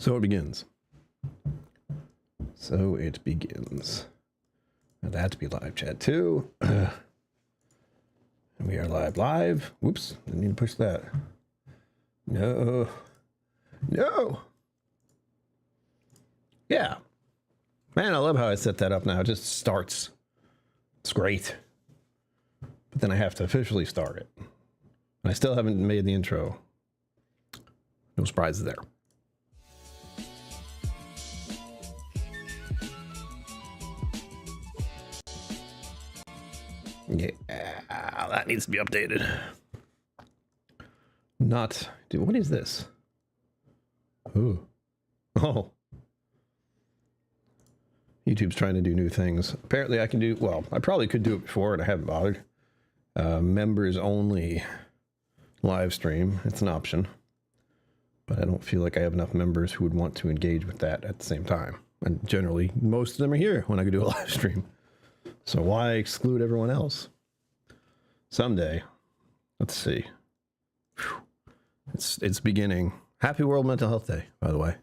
So it begins. So it begins. Now that's be live chat too. And we are live. Whoops, didn't need to push that. No. No. Yeah. Man, I love how I set that up now. It just starts. It's great. But then I have to officially start it. And I still haven't made the intro. No surprises there. Yeah, that needs to be updated. Not, dude, what is this? Ooh. Oh. YouTube's trying to do new things. Apparently I can do, well, I probably could do it before and I haven't bothered. Members only live stream. It's an option. But I don't feel like I have enough members who would want to engage with that at the same time. And generally, most of them are here when I could do a live stream. So why exclude everyone else? Someday. Let's see. Whew. It's beginning. Happy World Mental Health Day, by the way.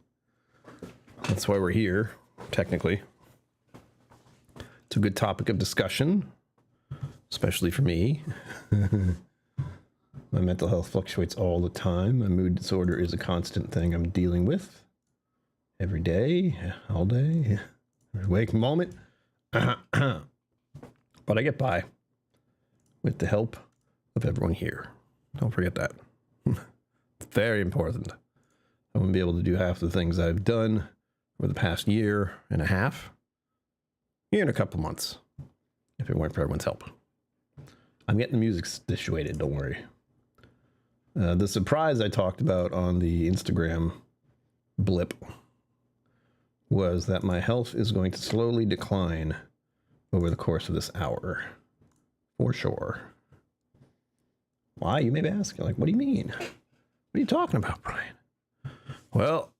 That's why we're here, technically. It's a good topic of discussion, especially for me. My mental health fluctuates all the time. My mood disorder is a constant thing I'm dealing with. Every day, all day, every waking moment. But I get by with the help of everyone here. Don't forget that. It's very important. I wouldn't be able to do half the things I've done over the past year and a half, year and a couple months, if it weren't for everyone's help. I'm getting the music situated, don't worry. The surprise I talked about on the Instagram blip was that my health is going to slowly decline over the course of this hour. For sure. Why? You may be asking, like, what do you mean? What are you talking about, Brian? Well,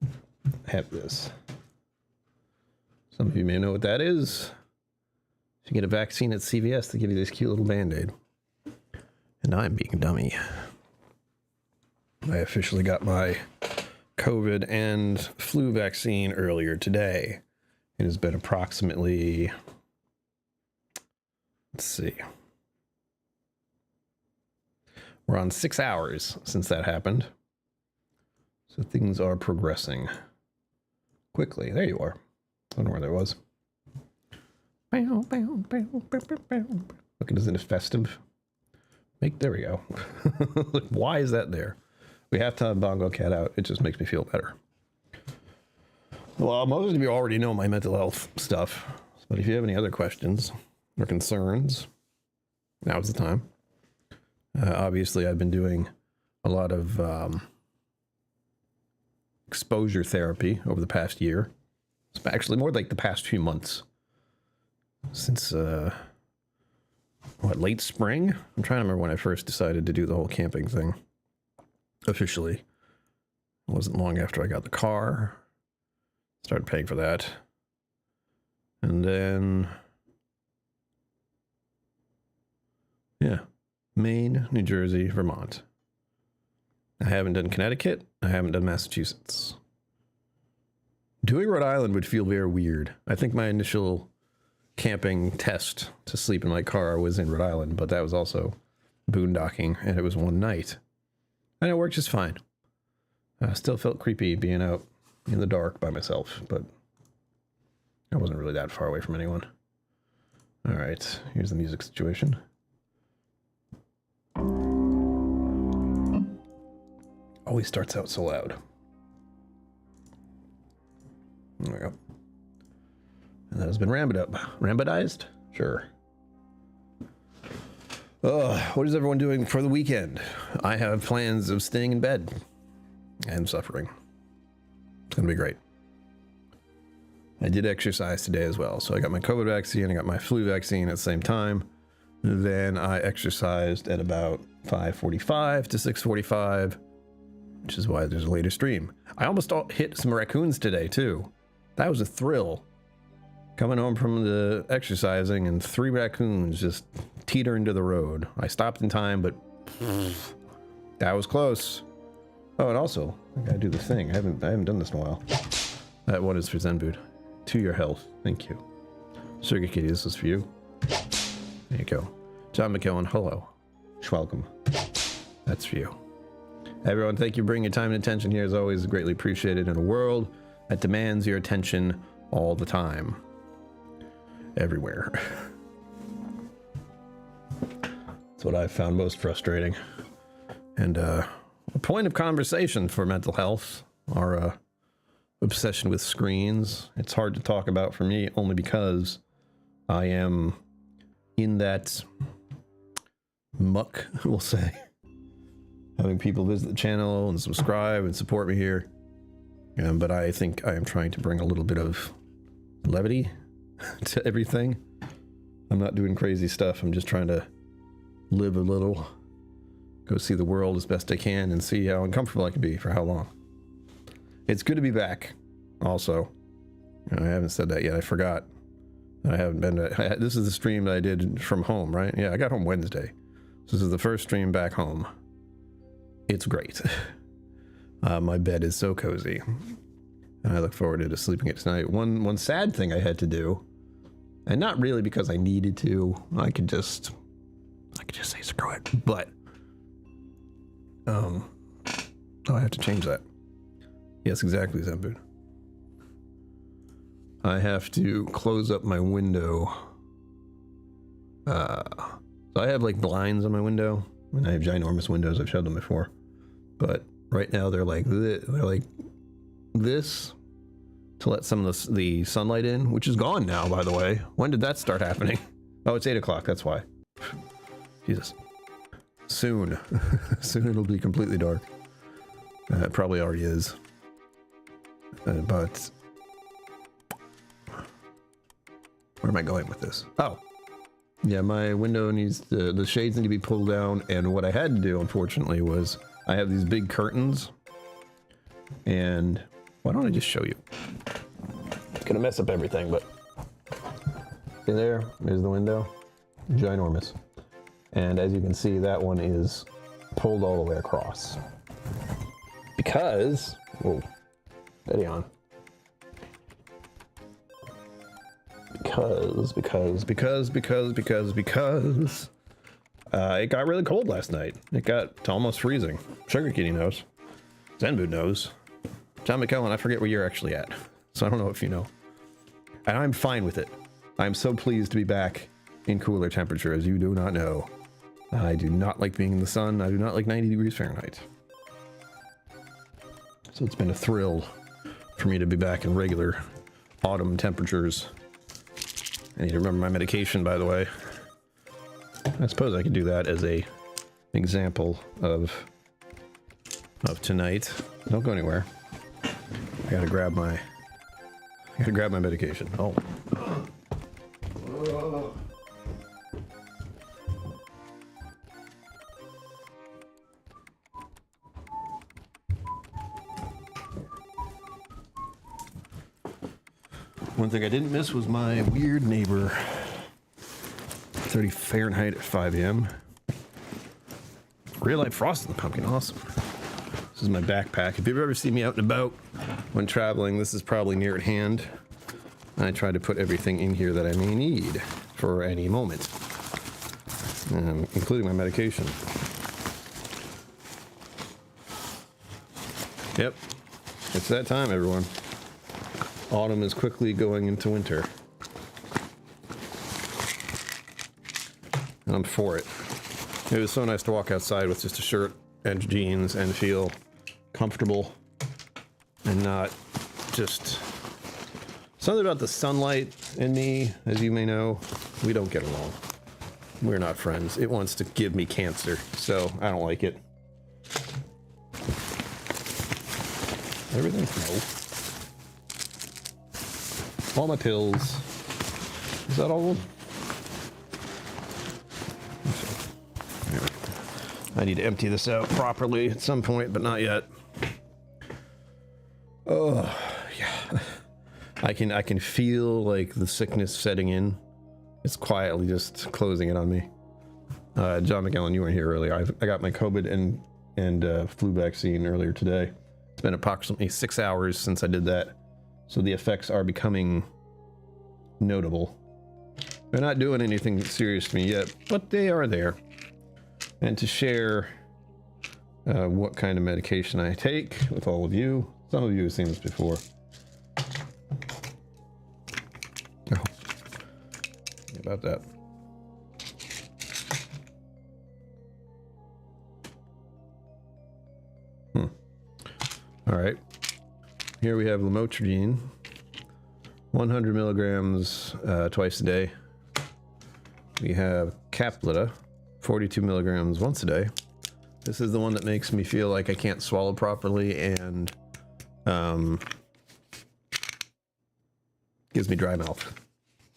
I have this. Some of you may know what that is. If you get a vaccine at CVS, they give you this cute little Band-Aid. And I'm being a dummy. I officially got my COVID and flu vaccine earlier today. It has been approximately, let's see, we're on 6 hours since that happened. So things are progressing quickly. There you are. I don't know where that was. Look, isn't it festive? There we go. Why is that there? We have to have Bongo Cat out. It just makes me feel better. Well, most of you already know my mental health stuff, but if you have any other questions or concerns, now's the time. Obviously, I've been doing a lot of exposure therapy over the past year. It's actually more like the past few months. Since, late spring? I'm trying to remember when I first decided to do the whole camping thing. Officially. It wasn't long after I got the car. Started paying for that. And then, yeah, Maine, New Jersey, Vermont. I haven't done Connecticut. I haven't done Massachusetts. Doing Rhode Island would feel very weird. I think my initial camping test to sleep in my car was in Rhode Island, but that was also boondocking, and it was one night. And it worked just fine. I still felt creepy being out in the dark by myself, but I wasn't really that far away from anyone. All right, here's the music situation. Always starts out so loud. There we go. And that has been rambadized? Sure. What is everyone doing for the weekend? I have plans of staying in bed and suffering. It's going to be great. I did exercise today as well. So I got my COVID vaccine, I got my flu vaccine at the same time. Then I exercised at about 5:45 to 6:45, which is why there's a later stream. I almost hit some raccoons today too. That was a thrill. Coming home from the exercising and 3 raccoons just teeter into the road. I stopped in time, but that was close. Oh, and also, I gotta do the thing. I haven't done this in a while. That one is for Zenboot. To your health. Thank you. Sugar Kitty, this is for you. There you go. John McKellen, hello. Schwelcome. That's for you. Everyone, thank you for bringing your time and attention here. As always, greatly appreciated in a world that demands your attention all the time. Everywhere. That's what I've found most frustrating. And a point of conversation for mental health, our obsession with screens. It's hard to talk about for me only because I am in that muck, we'll say. Having people visit the channel and subscribe and support me here. But I think I am trying to bring a little bit of levity to everything. I'm not doing crazy stuff. I'm just trying to live a little, go see the world as best I can and see how uncomfortable I can be for how long. It's good to be back also. I haven't said that yet. I forgot. I haven't been to, this is the stream that I did from home, right? Yeah, I got home Wednesday. This is the first stream back home. It's great. My bed is so cozy. And I look forward to sleeping it tonight. One sad thing I had to do, and not really because I needed to, I could just say screw it, but oh, I have to change that. Yes, exactly, Zenboot. I have to close up my window. So I have like blinds on my window, and I have ginormous windows. I've showed them before, but right now they're like this to let some of the sunlight in, which is gone now, by the way. When did that start happening? Oh, it's 8 o'clock. That's why. Jesus. Soon. Soon it'll be completely dark. It probably already is. But where am I going with this? Oh. Yeah, my window needs the shades need to be pulled down, and what I had to do, unfortunately, was I have these big curtains, and why don't I just show you? It's gonna mess up everything, but see there is the window. Ginormous. And as you can see, that one is pulled all the way across. Because, whoa, steady on. Because it got really cold last night. It got to almost freezing. Sugar Kitty knows. Zenboot knows. John McKellen, I forget where you're actually at. So I don't know if you know. And I'm fine with it. I'm so pleased to be back in cooler temperatures. You do not know. I do not like being in the sun. I do not like 90 degrees Fahrenheit. So it's been a thrill for me to be back in regular autumn temperatures. I need to remember my medication, by the way. I suppose I could do that as a example of tonight. Don't go anywhere. I gotta grab my medication. Oh. One thing I didn't miss was my weird neighbor. 30 Fahrenheit at 5 a.m. Real life frosting the pumpkin, awesome. This is my backpack. If you've ever seen me out and about when traveling, this is probably near at hand. I try to put everything in here that I may need for any moment, including my medication. Yep, it's that time, everyone. Autumn is quickly going into winter. And I'm for it. It was so nice to walk outside with just a shirt and jeans and feel comfortable and not just... Something about the sunlight in me, as you may know, we don't get along. We're not friends. It wants to give me cancer, so I don't like it. Everything's no. All my pills. Is that all of them? Anyway, I need to empty this out properly at some point, but not yet. Oh, yeah. I can feel like the sickness setting in. It's quietly just closing in on me. John McKellen, you weren't here earlier. I got my COVID and flu vaccine earlier today. It's been approximately 6 hours since I did that, so the effects are becoming notable. They're not doing anything serious to me yet, but they are there. And to share what kind of medication I take with all of you. Some of you have seen this before. Oh, about that. All right. Here we have lamotrigine, 100 milligrams twice a day. We have Caplita, 42 milligrams once a day. This is the one that makes me feel like I can't swallow properly and gives me dry mouth.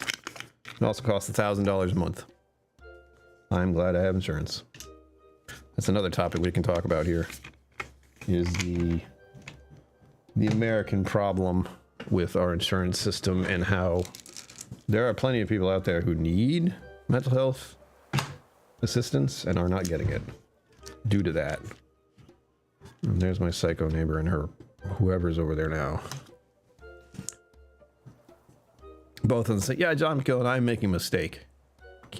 It also costs $1,000 a month. I'm glad I have insurance. That's another topic we can talk about here, is the American problem with our insurance system and how there are plenty of people out there who need mental health assistance and are not getting it due to that. And there's my psycho neighbor and her whoever's over there now. Both of them say, yeah, John McKillen, I'm making a mistake.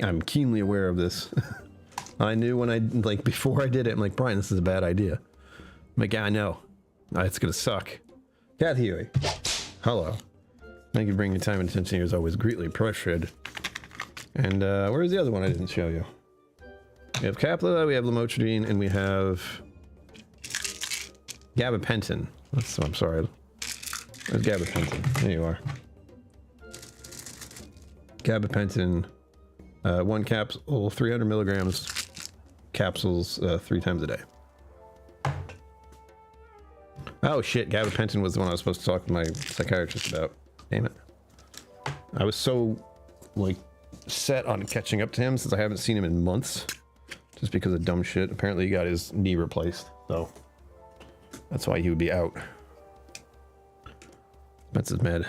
I'm keenly aware of this. I knew when before I did it, I'm like, Brian, this is a bad idea. I'm like, yeah, I know. It's gonna suck. Kathy Huey, hello. Thank you for bringing your time and attention here, as always, greatly appreciated. And where's the other one I didn't show you? We have Caplita, we have lamotrigine, and we have gabapentin. I'm sorry. There's gabapentin. There you are. Gabapentin, 1 capsule, 300 milligrams capsules 3 times a day. Oh shit, gabapentin was the one I was supposed to talk to my psychiatrist about. Damn it. I was so, set on catching up to him since I haven't seen him in months. Just because of dumb shit. Apparently he got his knee replaced, so that's why he would be out. Expensive med.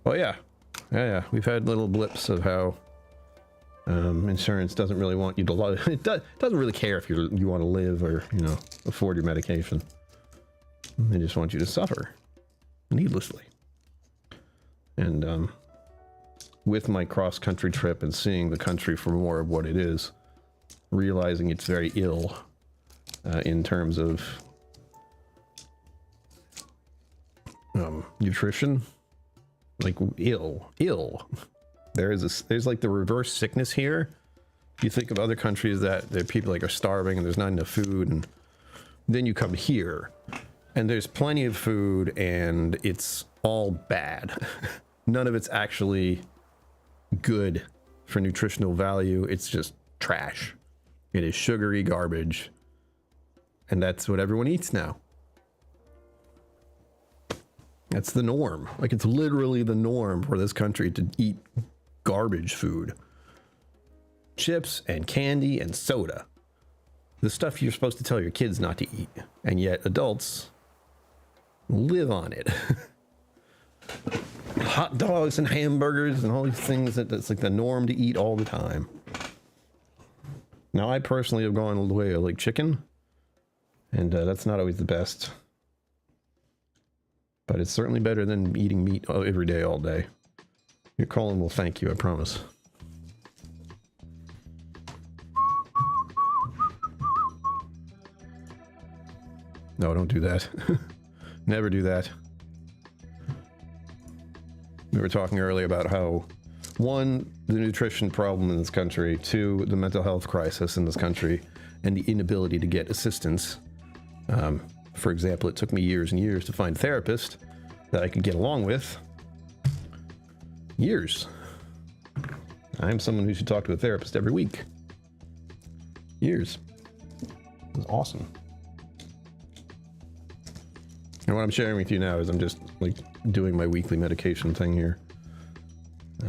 Oh yeah. Yeah, we've had little blips of how insurance doesn't really want you to it doesn't really care if you want to live or, afford your medication. They just want you to suffer needlessly. And with my cross-country trip and seeing the country for more of what it is, realizing it's very ill in terms of nutrition, ill. There's like the reverse sickness here. You think of other countries that their people are starving and there's not enough food, and then you come here and there's plenty of food and it's all bad. None of it's actually good for nutritional value. It's just trash. It is sugary garbage. And that's what everyone eats now. That's the norm. It's literally the norm for this country to eat garbage food. Chips and candy and soda. The stuff you're supposed to tell your kids not to eat. And yet adults live on it. Hot dogs and hamburgers and all these things that's the norm to eat all the time. Now, I personally have gone all the way to chicken, and that's not always the best. But it's certainly better than eating meat every day, all day. Your colon will thank you, I promise. No, don't do that. Never do that. We were talking earlier about how, 1, the nutrition problem in this country, 2, the mental health crisis in this country, and the inability to get assistance. For example, it took me years and years to find a therapist that I could get along with. Years. I'm someone who should talk to a therapist every week. Years. It was awesome. And what I'm sharing with you now is I'm just doing my weekly medication thing here.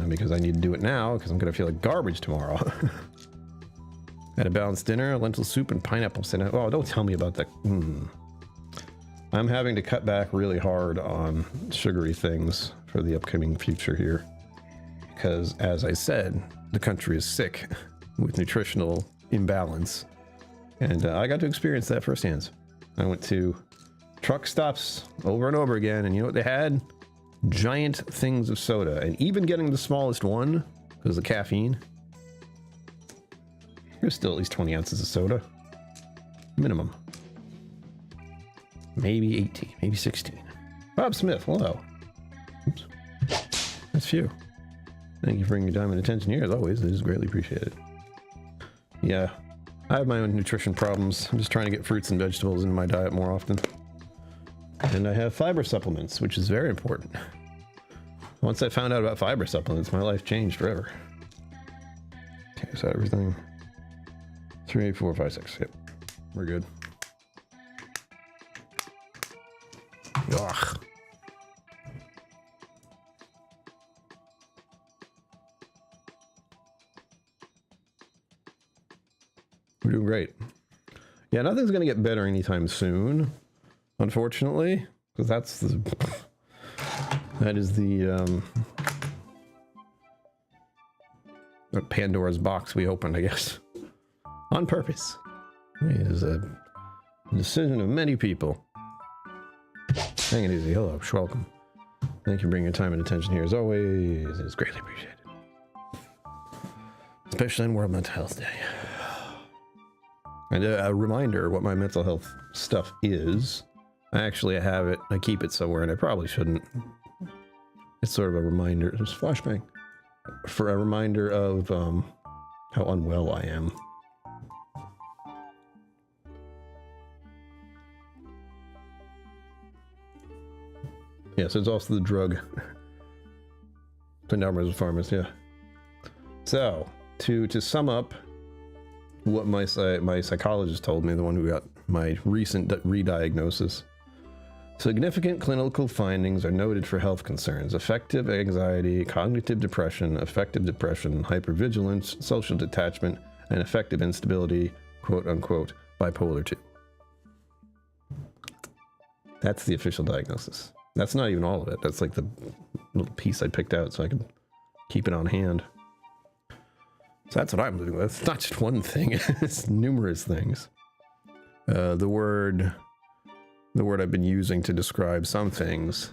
Because I need to do it now because I'm going to feel like garbage tomorrow. Had a balanced dinner, lentil soup, and pineapple salad. Oh, don't tell me about that. I'm having to cut back really hard on sugary things for the upcoming future here. Because, as I said, the country is sick with nutritional imbalance. And I got to experience that firsthand. I went to truck stops over and over again, and you know what they had? Giant things of soda. And even getting the smallest one, because of the caffeine, there's still at least 20 ounces of soda. Minimum. Maybe 18, maybe 16. Bob Smith, hello. Oops. That's few. Thank you for bringing your time and attention here, as always. It is greatly appreciated. Yeah, I have my own nutrition problems. I'm just trying to get fruits and vegetables into my diet more often. And I have fiber supplements, which is very important. Once I found out about fiber supplements, my life changed forever. Okay, is that everything? 3, 4, 5, 6. Yep, we're good. Ugh. We're doing great. Yeah, nothing's going to get better anytime soon, unfortunately, because that is the Pandora's box we opened, I guess, on purpose. It is a decision of many people. Hang it easy. Hello, welcome. Thank you for bringing your time and attention here, as always. It's greatly appreciated, especially on World Mental Health Day. And a reminder what my mental health stuff is. I have it. I keep it somewhere, and I probably shouldn't. It's sort of a reminder. There's flashbang. For a reminder of how unwell I am. Yes, it's also the drug. Pendarmas Pharmacy, yeah. So, to sum up what my psychologist told me, the one who got my recent re-diagnosis. Significant clinical findings are noted for health concerns: affective anxiety, cognitive depression, affective depression, hypervigilance, social detachment, and affective instability, quote unquote, bipolar 2. That's the official diagnosis. That's not even all of it. That's like the little piece I picked out so I could keep it on hand. So that's what I'm living with. It's not just one thing, it's numerous things. The word I've been using to describe some things.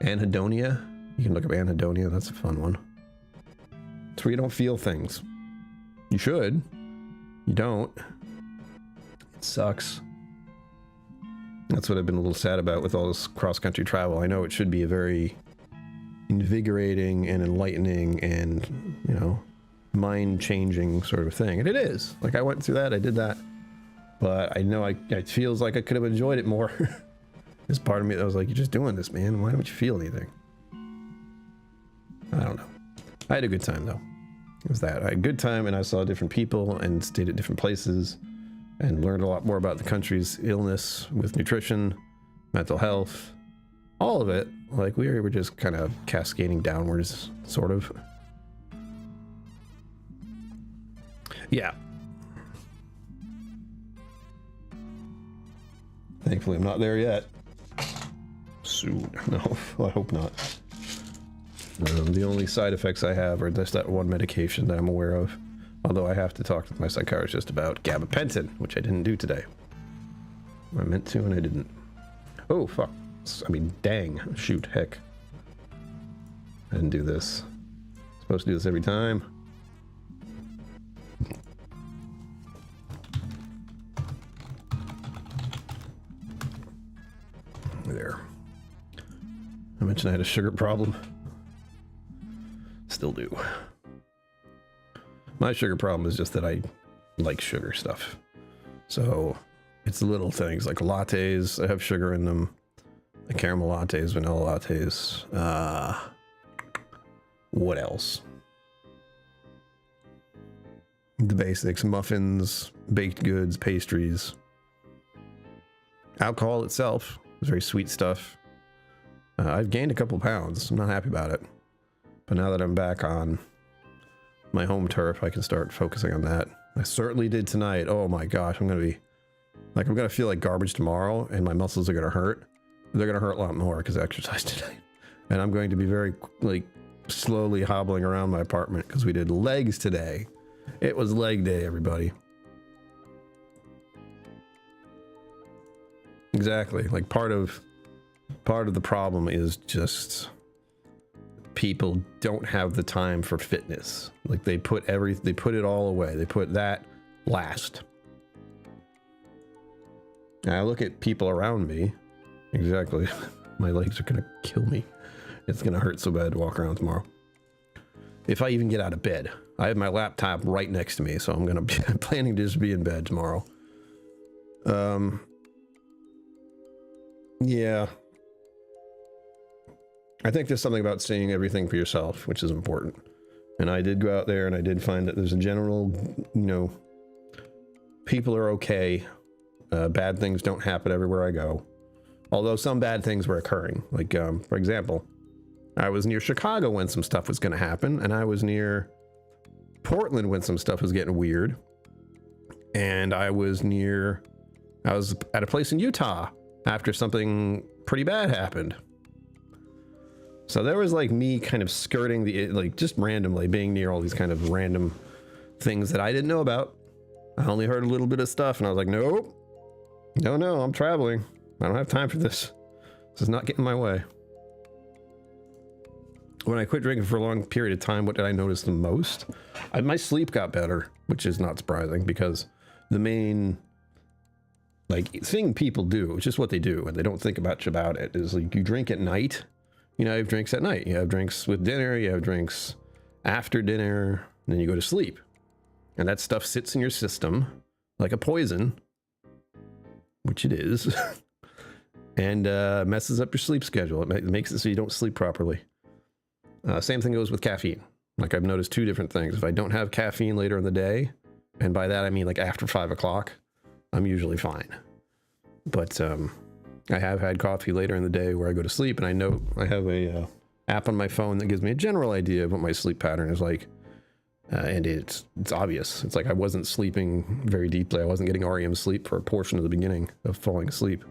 Anhedonia. You can look up anhedonia, that's a fun one. It's where you don't feel things. You should. You don't. It sucks. That's what I've been a little sad about with all this cross-country travel. I know it should be a very invigorating and enlightening and, you know, mind-changing sort of thing. And it is. Like, I went through that, I did that. But I know it feels like I could have enjoyed it more. There's part of me that was like, you're just doing this, man. Why don't you feel anything? I don't know. I had a good time, though. It was that. I had a good time, and I saw different people and stayed at different places and learned a lot more about the country's illness with nutrition, mental health, all of it. Like, we were just kind of cascading downwards, sort of. Yeah. Thankfully, I'm not there yet. Soon. No, I hope not. The only side effects I have are just that one medication that I'm aware of. Although I have to talk to my psychiatrist about gabapentin, which I didn't do today. I meant to, and I didn't. Oh, fuck. I mean, dang. Shoot, heck. I didn't do this. I'm supposed to do this every time. There. I mentioned I had a sugar problem. Still do. My sugar problem is just that I like sugar stuff. So it's little things like lattes. I have sugar in them. The caramel lattes, vanilla lattes. What else? The basics: muffins, baked goods, pastries. Alcohol itself is very sweet stuff. I've gained a couple pounds. I'm not happy about it. But now that I'm back on my home turf, I can start focusing on that. I certainly did tonight. Oh my gosh, I'm gonna feel like garbage tomorrow, and my muscles are gonna hurt. They're gonna hurt a lot more because I exercised tonight. And I'm going to be very, like, slowly hobbling around my apartment because we did legs today. It was leg day, everybody. Exactly. Like part of the problem is just people don't have the time for fitness. Like they put it all away. They put that last. And I look at people around me. Exactly. My legs are gonna kill me. It's gonna hurt so bad to walk around tomorrow. If I even get out of bed. I have my laptop right next to me, so I'm planning to just be in bed tomorrow. Yeah. I think there's something about seeing everything for yourself, which is important. And I did go out there and I did find that there's a general, people are okay. Bad things don't happen everywhere I go. Although some bad things were occurring. Like, for example, I was near Chicago when some stuff was going to happen, and I was near Portland when some stuff was getting weird. And I was at a place in Utah after something pretty bad happened. So there was like me kind of skirting just randomly being near all these kind of random things that I didn't know about. I only heard a little bit of stuff and I was like, nope, no, I'm traveling. I don't have time for this. This is not getting in my way. When I quit drinking for a long period of time, what did I notice the most? My sleep got better, which is not surprising because the main thing people do, it's just what they do and they don't think much about it, is like you drink at night. You have drinks at night. You have drinks with dinner. You have drinks after dinner. And then you go to sleep. And that stuff sits in your system like a poison, which it is, and messes up your sleep schedule. It makes it so you don't sleep properly. Same thing goes with caffeine. Like I've noticed two different things. If I don't have caffeine later in the day, and by that I mean like after 5 o'clock, I'm usually fine. But I have had coffee later in the day where I go to sleep, and I know I have a app on my phone that gives me a general idea of what my sleep pattern is like. And it's obvious. It's like I wasn't sleeping very deeply. I wasn't getting REM sleep for a portion of the beginning of falling asleep.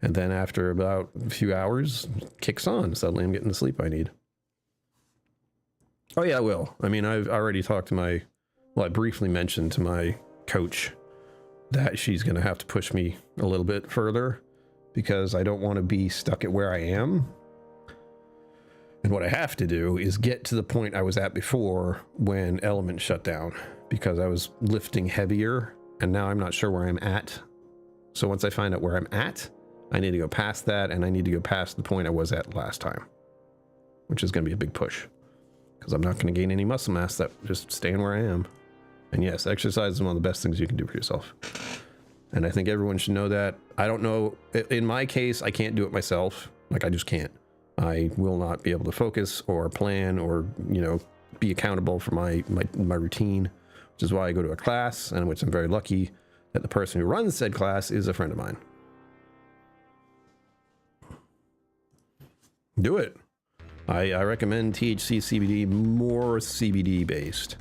And then after about a few hours, it kicks on. Suddenly I'm getting the sleep I need. Oh yeah, I will. I mean, I've already talked to I briefly mentioned to my coach that she's going to have to push me a little bit further because I don't want to be stuck at where I am. And what I have to do is get to the point I was at before when Element shut down, because I was lifting heavier and now I'm not sure where I'm at. So once I find out where I'm at, I need to go past that, and I need to go past the point I was at last time, which is going to be a big push because I'm not going to gain any muscle mass, that just staying where I am. And yes, exercise is one of the best things you can do for yourself. And I think everyone should know that. I don't know, in my case, I can't do it myself. Like I just can't. I will not be able to focus or plan or, be accountable for my routine, which is why I go to a class, and which I'm very lucky that the person who runs said class is a friend of mine. Do it. I recommend THC CBD, more CBD based,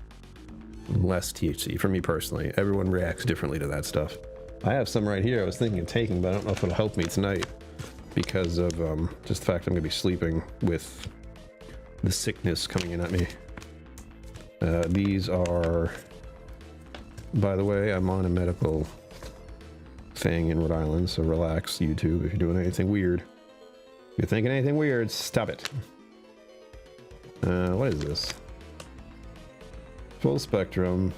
less THC for me personally. Everyone reacts differently to that stuff. I have some right here I was thinking of taking, but I don't know if it'll help me tonight because of just the fact I'm gonna be sleeping with the sickness coming in at me. These are, by the way, I'm on a medical thing in Rhode Island, so relax, YouTube, if you're doing anything weird. If you're thinking anything weird, stop it. What is this? Full spectrum.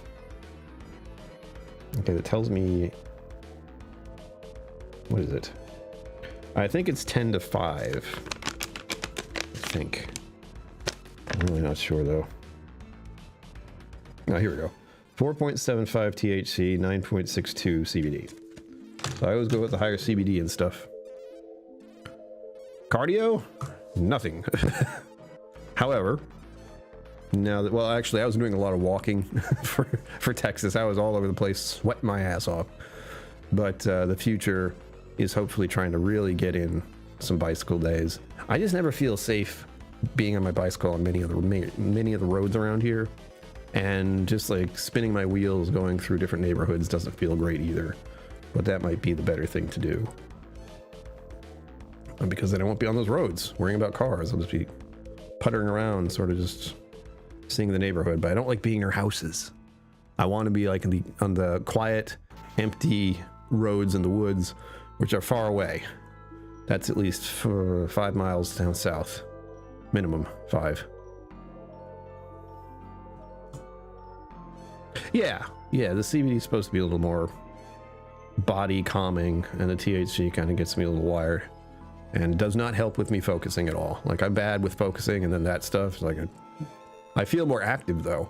Okay, that tells me... What is it? I think it's 10 to 5. I think. I'm really not sure, though. Oh, here we go. 4.75 THC, 9.62 CBD. So I always go with the higher CBD and stuff. Cardio? Nothing. However, now that, well, actually, I was doing a lot of walking for Texas. I was all over the place, sweating my ass off. But the future is hopefully trying to really get in some bicycle days. I just never feel safe being on my bicycle on many of the roads around here, and just like spinning my wheels going through different neighborhoods doesn't feel great either. But that might be the better thing to do, because then I won't be on those roads worrying about cars. I'll just be puttering around, sort of just seeing the neighborhood. But I don't like being near houses. I want to be like on the quiet, empty roads in the woods which are far away. That's at least for 5 miles down south. Minimum 5. Yeah, the CBD is supposed to be a little more body calming, and the THC kind of gets me a little wired, and does not help with me focusing at all. Like, I'm bad with focusing, and then that stuff, like, I feel more active though,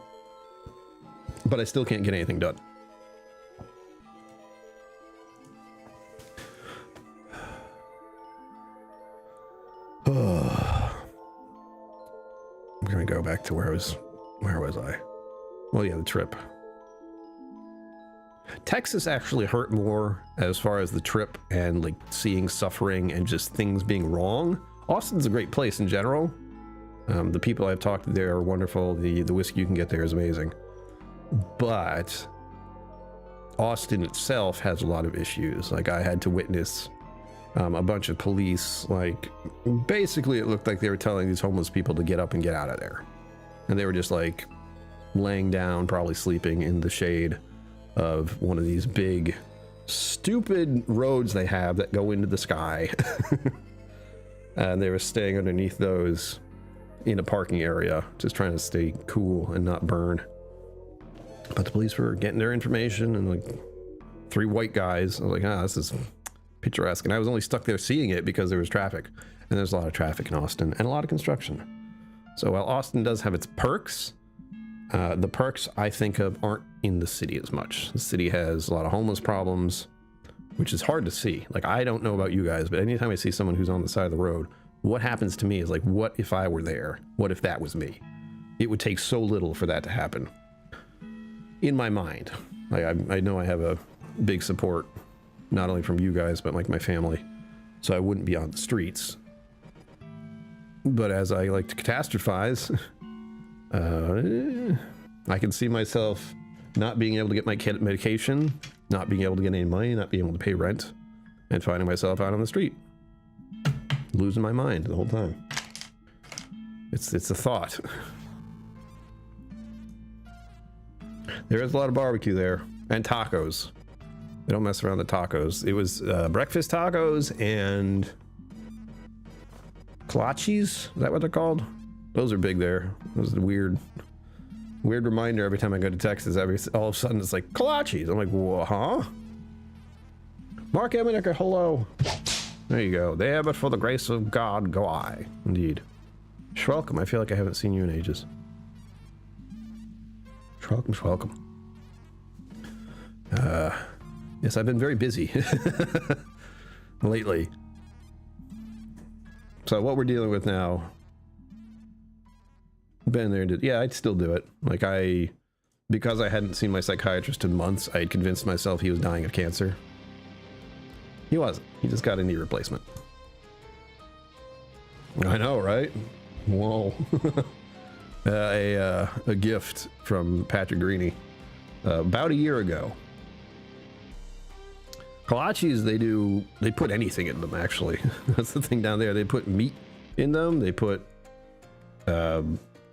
but I still can't get anything done. I'm gonna go back to where was I? Well, yeah, the trip. Texas actually hurt more as far as the trip and like seeing suffering and just things being wrong. Austin's a great place in general. The people I've talked to there are wonderful. The whiskey you can get there is amazing. But Austin itself has a lot of issues. Like, I had to witness a bunch of police, like, basically it looked like they were telling these homeless people to get up and get out of there. And they were just like laying down, probably sleeping in the shade of one of these big, stupid roads they have that go into the sky. And they were staying underneath those in a parking area, just trying to stay cool and not burn. But the police were getting their information, and like 3 white guys. I was like, this is picturesque. And I was only stuck there seeing it because there was traffic, and there's a lot of traffic in Austin and a lot of construction. So while Austin does have its perks, the perks I think of aren't in the city as much. The city has a lot of homeless problems, which is hard to see. Like, I don't know about you guys, but anytime I see someone who's on the side of the road, what happens to me is like, what if I were there? What if that was me? It would take so little for that to happen. In my mind, like, I know I have a big support, not only from you guys, but like my family. So I wouldn't be on the streets. But as I like to catastrophize, I can see myself not being able to get my medication, not being able to get any money, not being able to pay rent, and finding myself out on the street, losing my mind the whole time. It's a thought. There is a lot of barbecue there, and tacos. They don't mess around the tacos. It was breakfast tacos and kolaches. Is that what they're called? Those are big there. Those are weird reminder every time I go to Texas. All of a sudden it's like kolaches. I'm like, whoa, huh? Mark Eminecker, hello. There you go. There, but for the grace of God, go I. Indeed. Schwelcome. I feel like I haven't seen you in ages. Schwelcome. Yes, I've been very busy lately. So what we're dealing with now, been there, yeah, I'd still do it. Like, because I hadn't seen my psychiatrist in months, I had convinced myself he was dying of cancer. He wasn't. He just got a knee replacement. I know, right? Whoa. A gift from Patrick Greeny about a year ago. Kolaches, they put anything in them, actually. That's the thing down there. They put meat in them. They put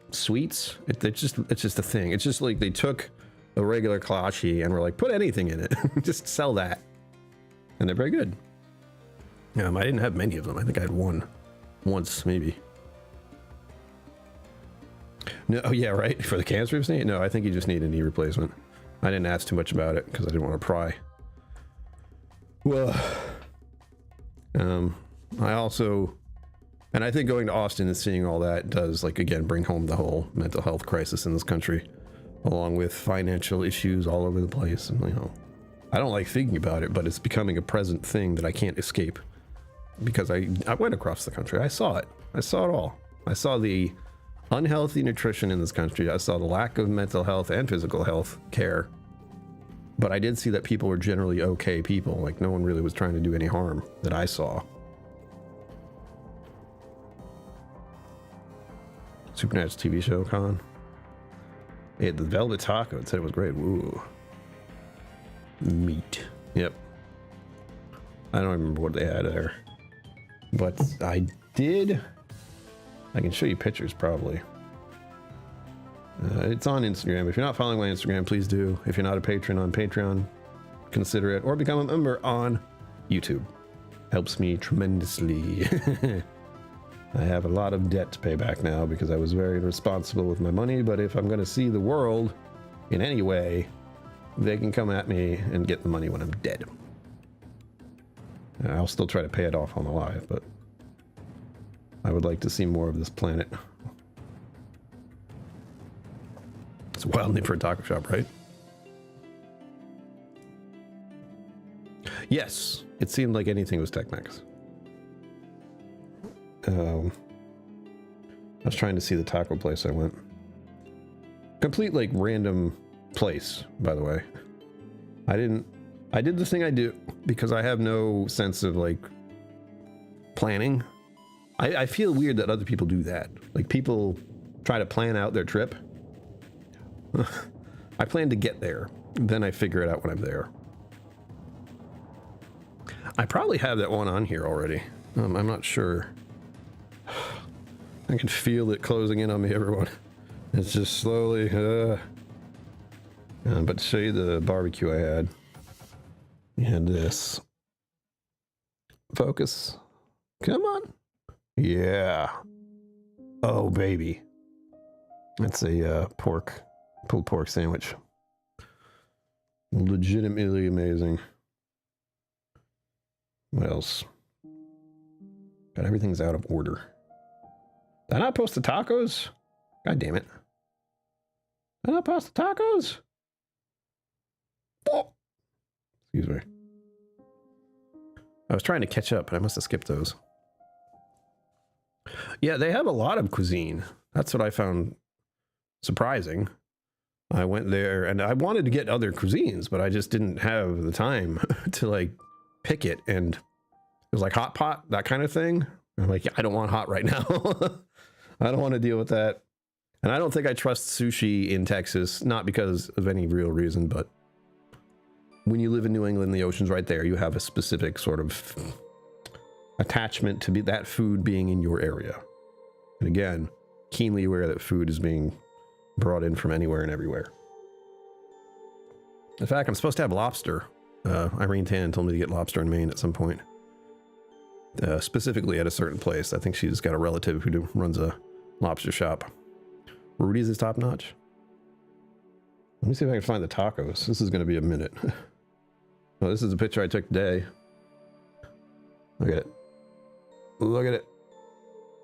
sweets. It's just a thing. It's just like they took a regular kolache and were like, put anything in it. Just sell that. And they're very good. I didn't have many of them. I think I had one once, maybe. No, oh yeah, right. For the cancer snake? No, I think you just need a knee replacement. I didn't ask too much about it because I didn't want to pry. Well, and I think going to Austin and seeing all that does, like, again, bring home the whole mental health crisis in this country, along with financial issues all over the place. And, I don't like thinking about it, but it's becoming a present thing that I can't escape, because I went across the country. I saw it. I saw it all. I saw the unhealthy nutrition in this country. I saw the lack of mental health and physical health care. But I did see that people were generally okay people. Like, no one really was trying to do any harm that I saw. Supernatural TV show, Con. They had the Velvet Taco. It said it was great. Woo. Meat. Yep. I don't remember what they had there. But I can show you pictures, probably. It's on Instagram. If you're not following my Instagram, please do. If you're not a patron on Patreon, consider it, or become a member on YouTube. Helps me tremendously. I have a lot of debt to pay back now because I was very irresponsible with my money, but if I'm going to see the world in any way, they can come at me and get the money when I'm dead. I'll still try to pay it off on the live, but I would like to see more of this planet. It's a wild name for a taco shop, right? Yes, it seemed like anything was Tex-Mex. I was trying to see the taco place I went. Complete, like, random place, by the way. I did the thing I do because I have no sense of, like, planning. I feel weird that other people do that. Like, people try to plan out their trip. I plan to get there, then I figure it out when I'm there. I probably have that one on here already. I'm not sure. I can feel it closing in on me, everyone. It's just slowly. But to show you the barbecue I had. We had this. Focus. Come on. Yeah. Oh, baby. That's a pulled pork sandwich. Legitimately amazing. What else? God, everything's out of order. Did I not post the tacos? God damn it. Did I not post the tacos? Oh. Excuse me. I was trying to catch up, but I must have skipped those. Yeah, they have a lot of cuisine. That's what I found surprising. I went there and I wanted to get other cuisines, but I just didn't have the time to like pick it. And it was like hot pot, that kind of thing. I'm like, yeah, I don't want hot right now. I don't want to deal with that. And I don't think I trust sushi in Texas, not because of any real reason, but when you live in New England, the ocean's right there. You have a specific sort of attachment to that food being in your area. And again, keenly aware that food is being brought in from anywhere and everywhere. In fact, I'm supposed to have lobster. Irene Tan told me to get lobster in Maine at some point. Specifically at a certain place. I think she's got a relative who runs a lobster shop. Rudy's is top notch. Let me see if I can find the tacos. This is going to be a minute. Oh, this is a picture I took today. Look at it. Look at it.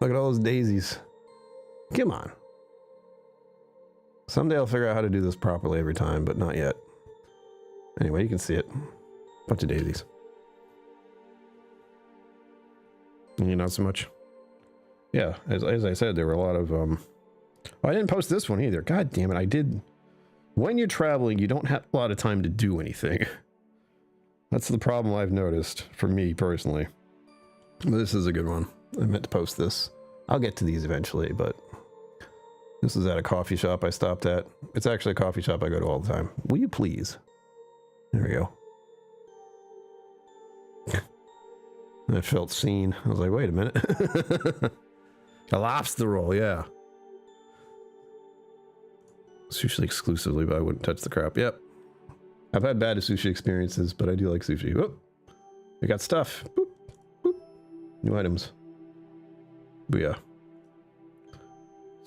Look at all those daisies. Come on. Someday I'll figure out how to do this properly every time, but not yet. Anyway, you can see it. Bunch of daisies. You not so much. Yeah, as I said, there were a lot of oh, I didn't post this one either. God damn it, I did. When you're traveling, you don't have a lot of time to do anything. That's the problem I've noticed for me personally. But this is a good one. I meant to post this. I'll get to these eventually, but this is at a coffee shop I stopped at. It's actually a coffee shop I go to all the time. Will you please? There we go. I felt seen. I was like, wait a minute. A lobster roll, yeah. Sushi exclusively, but I wouldn't touch the crap. Yep. I've had bad sushi experiences, but I do like sushi. Whoop. We got stuff. Boop. Boop. New items. Booyah.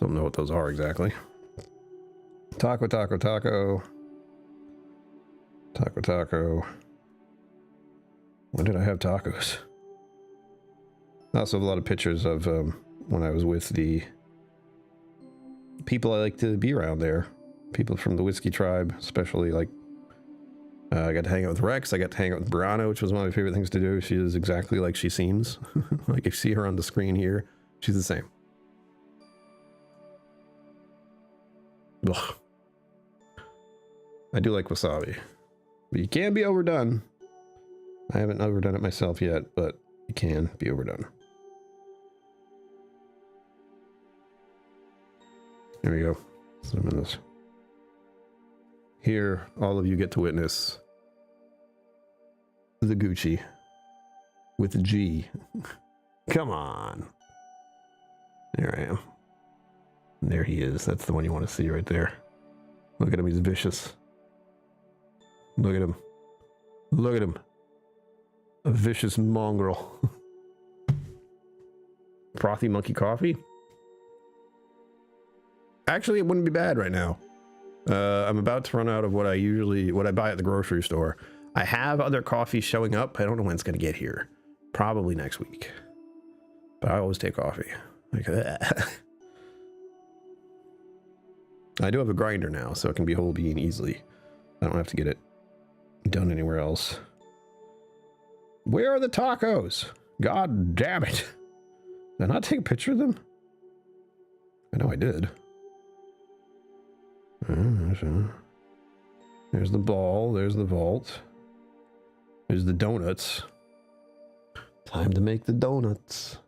Don't know what those are exactly. Taco, taco, taco. Taco, taco. When did I have tacos? I also have a lot of pictures of when I was with the people I like to be around there. People from the whiskey tribe, especially like I got to hang out with Rex. I got to hang out with Brianna, which was one of my favorite things to do. She is exactly like she seems. Like if you see her on the screen here, she's the same. Ugh. I do like wasabi, but you can't be overdone. I haven't overdone it myself yet, but you can be overdone. There we go. Zoom in this. Here, all of you get to witness the Gucci with a G. Come on. There I am. There he is. That's the one you want to see right there. Look at him. He's vicious. Look at him. Look at him. A vicious mongrel. Frothy monkey coffee. Actually, it wouldn't be bad right now. I'm about to run out of what I buy at the grocery store. I have other coffees showing up. I don't know when it's going to get here. Probably next week. But I always take coffee. Like that. I do have a grinder now, so it can be whole bean easily. I don't have to get it done anywhere else. Where are the tacos? God damn it. Did I not take a picture of them? I know I did. There's the ball. There's the vault. There's the donuts. Time to make the donuts.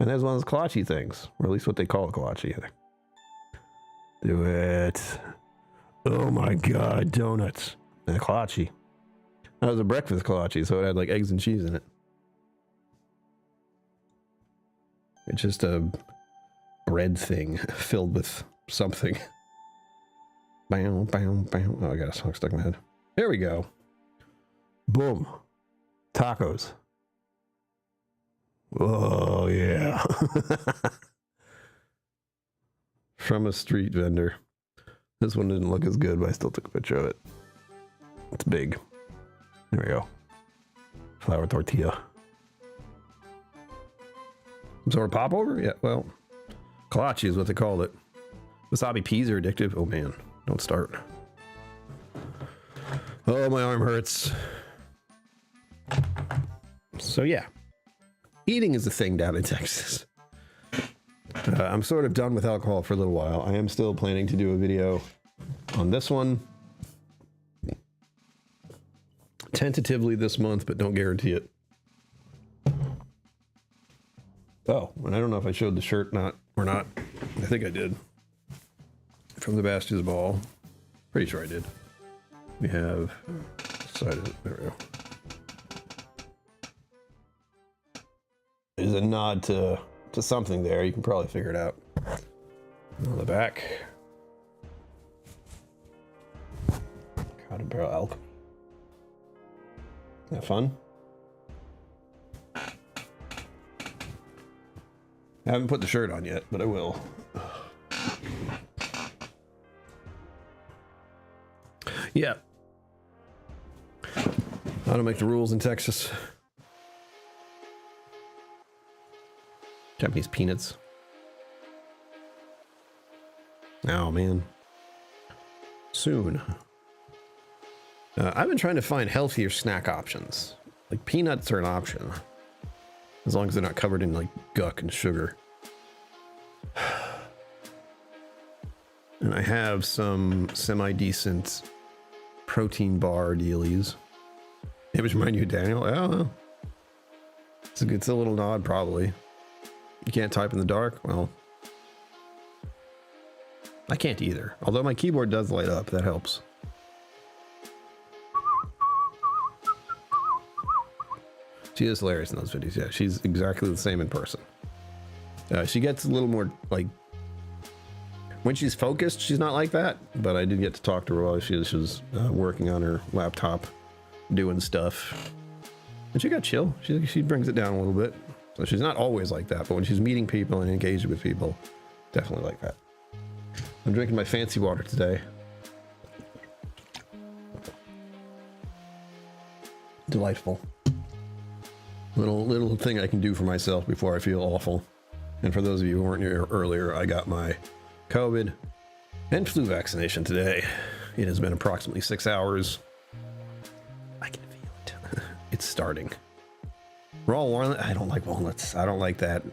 And there's one of those kolache things, or at least what they call a kolache. Do it. Oh my god, donuts. And a kolache. That was a breakfast kolache, so it had like eggs and cheese in it. It's just a bread thing filled with something. Bam, bam, bam. Oh, I got a song stuck in my head. There we go. Boom. Tacos. Oh, yeah. From a street vendor. This one didn't look as good, but I still took a picture of it. It's big. There we go. Flour tortilla. Some sort of popover? Yeah, well, kolache is what they called it. Wasabi peas are addictive. Oh man, don't start. Oh, my arm hurts. So yeah, eating is a thing down in Texas. I'm sort of done with alcohol for a little while. I am still planning to do a video on this one. Tentatively this month, but don't guarantee it. Oh, and I don't know if I showed the shirt or not. I think I did. From the Bastions Ball. Pretty sure I did. We have decided. There we go. There's a nod to something there. You can probably figure it out. On the back. Cotton Barrel Alchemy. That fun? I haven't put the shirt on yet, but I will. Yeah. How to make the rules in Texas. Japanese peanuts. Oh, man. Soon. I've been trying to find healthier snack options. Like peanuts are an option. As long as they're not covered in like guck and sugar. And I have some semi-decent protein bar dealies. It was remind you of Daniel? I don't know. It's a little nod, probably. You can't type in the dark? Well, I can't either. Although my keyboard does light up, that helps. She is hilarious in those videos. Yeah, she's exactly the same in person. She gets a little more like when she's focused. She's not like that, but I did get to talk to her while she was working on her laptop, doing stuff, and she got chill. She brings it down a little bit. So she's not always like that, but when she's meeting people and engaging with people, definitely like that. I'm drinking my fancy water today. Delightful. Little thing I can do for myself before I feel awful. And for those of you who weren't here earlier, I got my COVID and flu vaccination today. It has been approximately 6 hours. I can feel it. It's starting. Raw walnut. I don't like walnuts. I don't like that.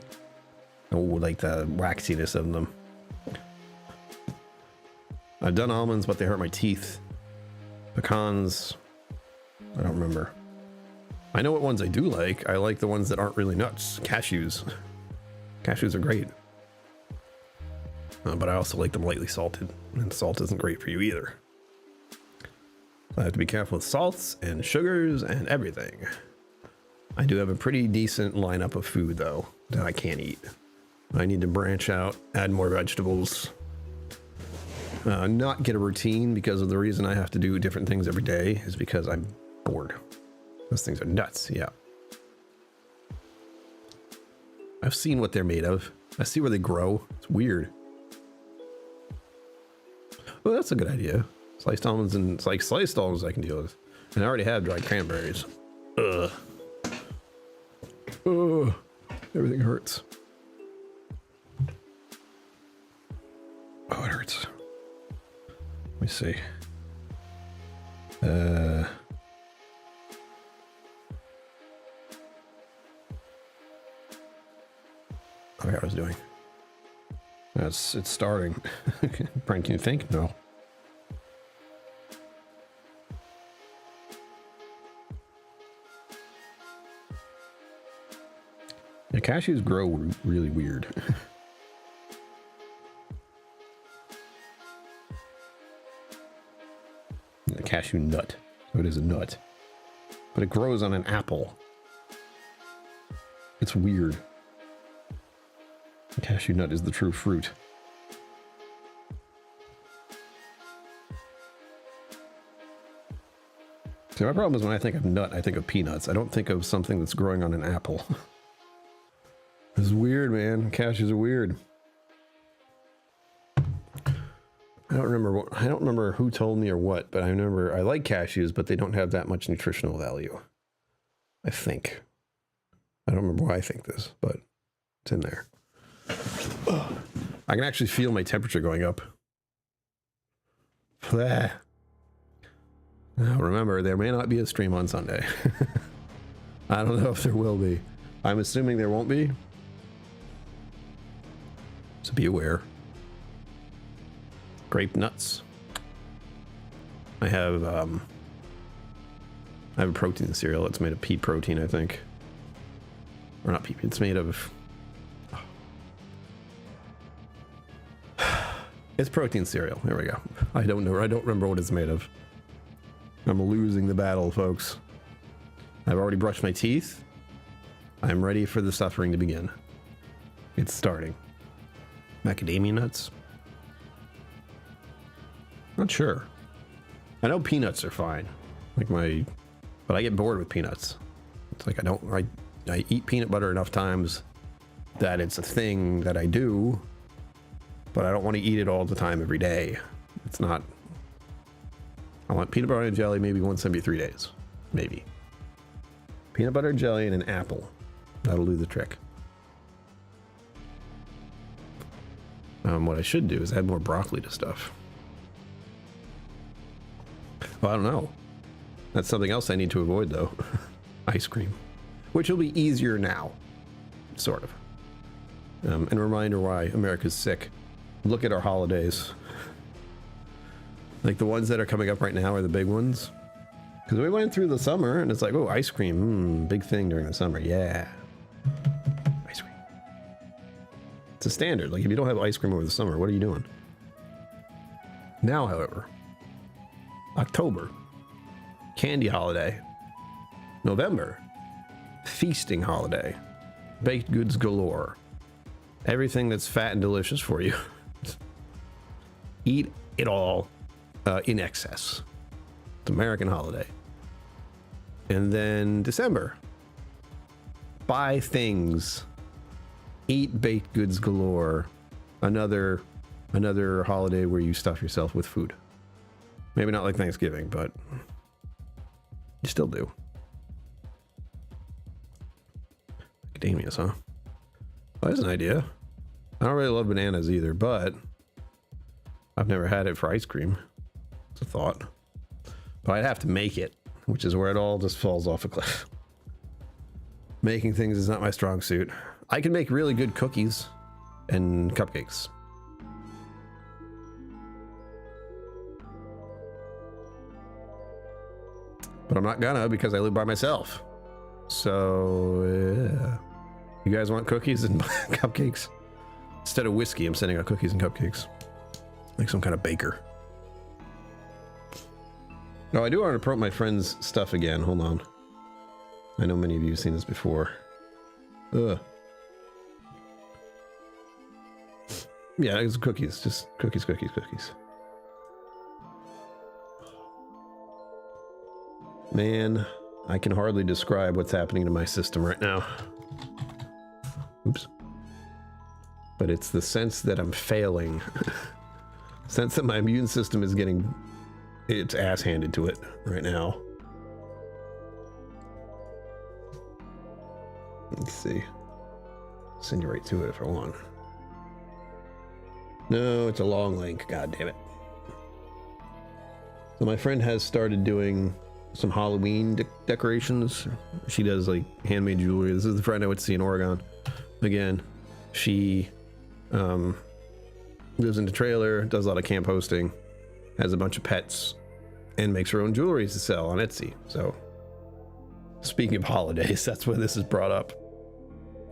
I don't like the waxiness of them. I've done almonds, but they hurt my teeth. Pecans. I don't remember. I know what ones I do like. I like the ones that aren't really nuts. Cashews. Cashews are great. But I also like them lightly salted. And salt isn't great for you either. So I have to be careful with salts and sugars and everything. I do have a pretty decent lineup of food, though, that I can't eat. I need to branch out, add more vegetables. Not get a routine, because of the reason I have to do different things every day is because I'm bored. Those things are nuts, yeah. I've seen what they're made of. I see where they grow. It's weird. Well, that's a good idea. Sliced almonds and it's like sliced almonds I can deal with. And I already have dried cranberries. Ugh. Ugh. Everything hurts. Oh, it hurts. Let me see. I forgot what I was doing. It's starting. Brian, can you think? No. The cashews grow really weird. The cashew nut. So it is a nut. But it grows on an apple. It's weird. The cashew nut is the true fruit. See, my problem is when I think of nut, I think of peanuts. I don't think of something that's growing on an apple. This is weird, man. Cashews are weird. I don't remember who told me or what, but I remember I like cashews, but they don't have that much nutritional value. I think. I don't remember why I think this, but it's in there. Ugh. I can actually feel my temperature going up. Blah. Now remember, there may not be a stream on Sunday. I don't know if there will be. I'm assuming there won't be. So be aware. Grape nuts. I have a protein cereal. It's made of pea protein, I think. Or not pea. It's made of. It's protein cereal. There we go. I don't know. I don't remember what it's made of. I'm losing the battle, folks. I've already brushed my teeth. I'm ready for the suffering to begin. It's starting. Macadamia nuts. Not sure. I know peanuts are fine. But I get bored with peanuts. It's like I eat peanut butter enough times that it's a thing that I do, but I don't want to eat it all the time every day. It's not. I want peanut butter and jelly maybe once every 3 days. Maybe. Peanut butter and jelly and an apple. That'll do the trick. What I should do is add more broccoli to stuff. Well, I don't know. That's something else I need to avoid, though. Ice cream. Which will be easier now. Sort of. And a reminder why America's sick. Look at our holidays. Like the ones that are coming up right now are the big ones. Because we went through the summer and it's like, oh, ice cream. Big thing during the summer. Yeah. Ice cream. It's a standard. Like if you don't have ice cream over the summer, what are you doing? Now, however, October, candy holiday. November, feasting holiday. Baked goods galore. Everything that's fat and delicious for you. Eat it all in excess. It's American holiday. And then December, buy things. Eat baked goods galore. Another holiday where you stuff yourself with food. Maybe not like Thanksgiving, but you still do. Macadamias, huh? Well, that's an idea. I don't really love bananas either, but I've never had it for ice cream. It's a thought. But I'd have to make it, which is where it all just falls off a cliff. Making things is not my strong suit. I can make really good cookies and cupcakes. But I'm not gonna because I live by myself. So, yeah. You guys want cookies and cupcakes? Instead of whiskey, I'm sending out cookies and cupcakes. Like some kind of baker. No, I do want to promote my friend's stuff again. Hold on. I know many of you have seen this before. Ugh. Yeah, it's cookies. Just cookies, cookies, cookies. Man, I can hardly describe what's happening to my system right now. Oops. But it's the sense that I'm failing. Sense that my immune system is getting its ass handed to it right now. Let's see. Send you right to it if I want. No, it's a long link. God damn it. So my friend has started doing some Halloween decorations. She does like handmade jewelry. This is the friend I went to see in Oregon. Again, she lives in a trailer, does a lot of camp hosting, has a bunch of pets, and makes her own jewelry to sell on Etsy. So speaking of holidays, that's where this is brought up.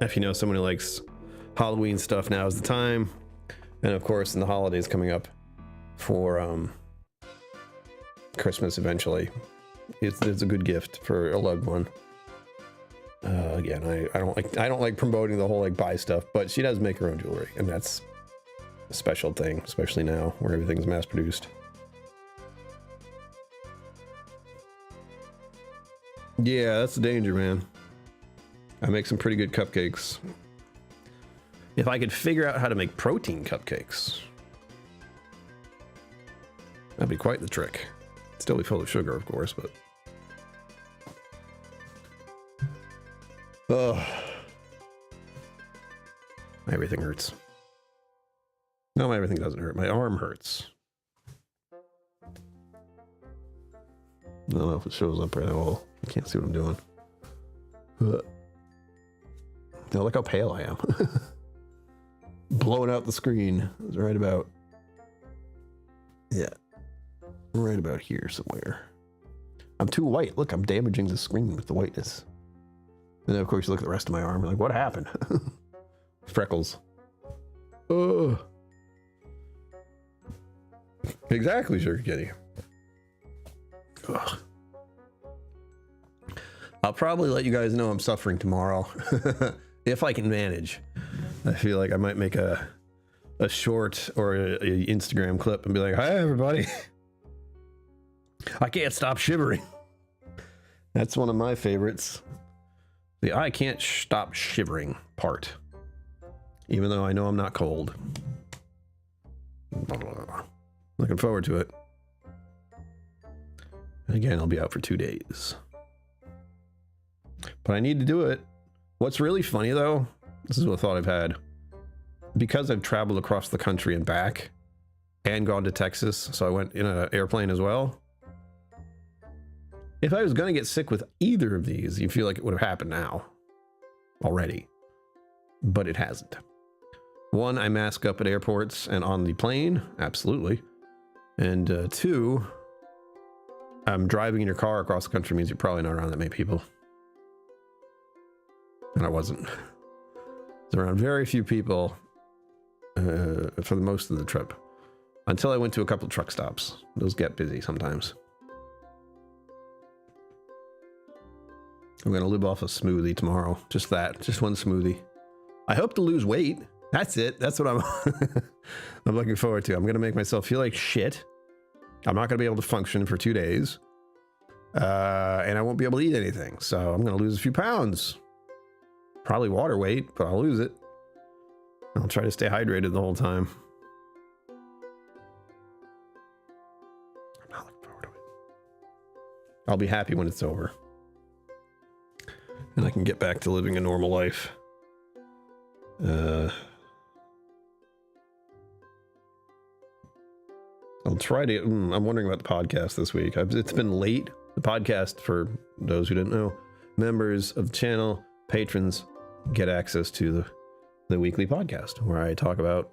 If you know someone who likes Halloween stuff, now is the time. And of course, in the holidays coming up for Christmas eventually, it's a good gift for a loved one. Again, I don't like promoting the whole like buy stuff, but she does make her own jewelry, and that's a special thing, especially now where everything's mass produced. Yeah, that's the danger, man. I make some pretty good cupcakes. If I could figure out how to make protein cupcakes, that'd be quite the trick. Still be full of sugar, of course, but... Ugh. Everything hurts. No, everything doesn't hurt. My arm hurts. I don't know if it shows up right at all. I can't see what I'm doing. Now look how pale I am. Blowing out the screen. It's right about... Yeah. Right about here somewhere. I'm too white. Look, I'm damaging the screen with the whiteness. And then, of course, you look at the rest of my arm. You're like, what happened? Freckles. Oh. Exactly, Sugar Kitty. Ugh. I'll probably let you guys know I'm suffering tomorrow. If I can manage. I feel like I might make a short or a Instagram clip and be like, hi, everybody. I can't stop shivering. That's one of my favorites. The I can't stop shivering part. Even though I know I'm not cold. Looking forward to it. And again, I'll be out for 2 days. But I need to do it. What's really funny though, this is a thought I've had. Because I've traveled across the country and back and gone to Texas, so I went in an airplane as well. If I was going to get sick with either of these, you feel like it would have happened now already, but it hasn't. One, I mask up at airports and on the plane. Absolutely. And two, I'm driving in your car across the country means you're probably not around that many people. And I wasn't. It's around very few people for the most of the trip. Until I went to a couple truck stops. Those get busy sometimes. I'm going to live off a smoothie tomorrow. Just that. Just one smoothie. I hope to lose weight. That's it. That's what I'm looking forward to. I'm going to make myself feel like shit. I'm not going to be able to function for 2 days. And I won't be able to eat anything. So I'm going to lose a few pounds. Probably water weight, but I'll lose it. I'll try to stay hydrated the whole time. I'm not looking forward to it. I'll be happy when it's over. And I can get back to living a normal life. I'll try to... I'm wondering about the podcast this week. It's been late. The podcast, for those who didn't know, members of the channel, patrons, get access to the weekly podcast where I talk about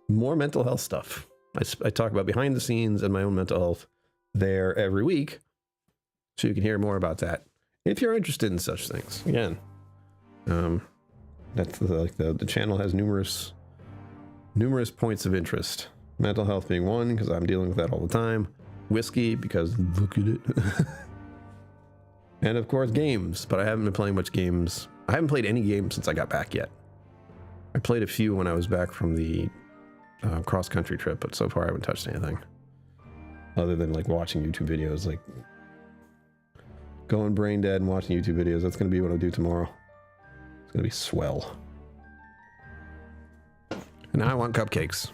more mental health stuff. I talk about behind the scenes and my own mental health there every week. So you can hear more about that. If you're interested in such things, again, that's the channel has numerous points of interest. Mental health being one, because I'm dealing with that all the time. Whiskey, because look at it. And of course, games, but I haven't been playing much games. I haven't played any games since I got back yet. I played a few when I was back from the cross-country trip, but so far I haven't touched anything. Other than like watching YouTube videos, like Going brain dead and watching YouTube videos. That's going to be what I do tomorrow. It's going to be swell. And now I want cupcakes.